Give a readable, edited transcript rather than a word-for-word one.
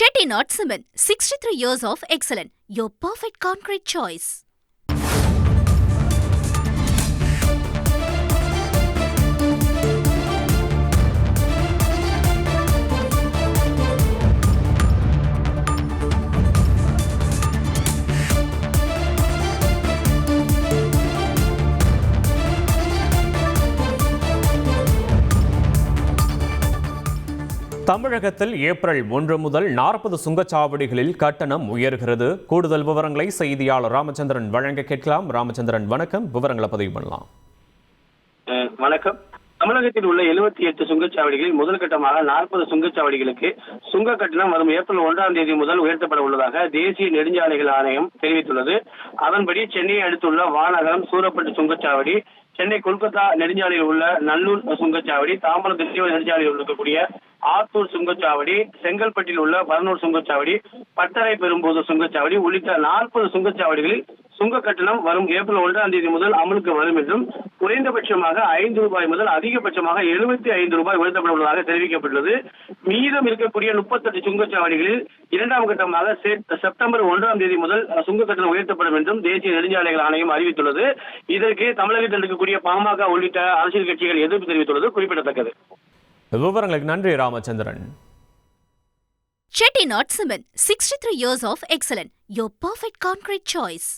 Chettinad Cement, 63 years of excellence. Your perfect concrete choice. தமிழகத்தில் April 1 முதல் 40 சுங்கச்சாவடிகளில் கட்டணம் உயர்கிறது. கூடுதல் விவரங்களை செய்தியாளர் ராமச்சந்திரன் வழங்க கேட்கலாம். ராமச்சந்திரன், வணக்கம். விவரங்களை பதிவு பண்ணலாம். வணக்கம். தமிழகத்தில் உள்ள 78 சுங்கச்சாவடிகளில் முதல் கட்டமாக 40 சுங்கச்சாவடிகளுக்கு சுங்க கட்டணம் வரும் ஏப்ரல் 1ஆம் தேதி முதல் உயர்த்தப்பட உள்ளதாக தேசிய நெடுஞ்சாலைகள் ஆணையம் தெரிவித்துள்ளது. அதன்படி சென்னையை அடுத்துள்ள வானகரம், சூரப்பட்டு சுங்கச்சாவடி, சென்னை கொல்கத்தா நெடுஞ்சாலையில் உள்ள நல்லூர் சுங்கச்சாவடி, தாம்பரம் திண்டிவனம் நெடுஞ்சாலையில் இருக்கக்கூடிய ஆத்தூர் சுங்கச்சாவடி, செங்கல்பட்டில் உள்ள பரனூர் சுங்கச்சாவடி, பட்டறை பெரும்போது சுங்கச்சாவடி உள்ளிட்ட 40 சுங்கச்சாவடிகளில் சுங்க கட்டணம் வரும் ஏப்ரல் 1ஆம் தேதி முதல் அமலுக்கு வரும் என்றும் குறைந்தபட்சமாக ₹5 முதல் அதிகபட்சமாக ₹75 உயர்த்தப்பட உள்ளதாக தெரிவிக்கப்பட்டுள்ளது. மீதம் இருக்கக்கூடிய 38 சுங்கச்சாவடிகளில் இரண்டாம் கட்டமாக செப்டம்பர் 1ஆம் தேதி முதல் சுங்க கட்டணம் உயர்த்தப்படும் என்றும் தேசிய நெடுஞ்சாலைகள் ஆணையம் அறிவித்துள்ளது. இதற்கு தமிழகத்தில் இருக்கக்கூடிய பாமக உள்ளிட்ட அரசியல் கட்சிகள் எதிர்ப்பு தெரிவித்துள்ளது குறிப்பிடத்தக்கது. விவரங்களுக்கு நன்றி Ramachandran. Chettinad Cement, 63 years of excellence. Your perfect concrete choice.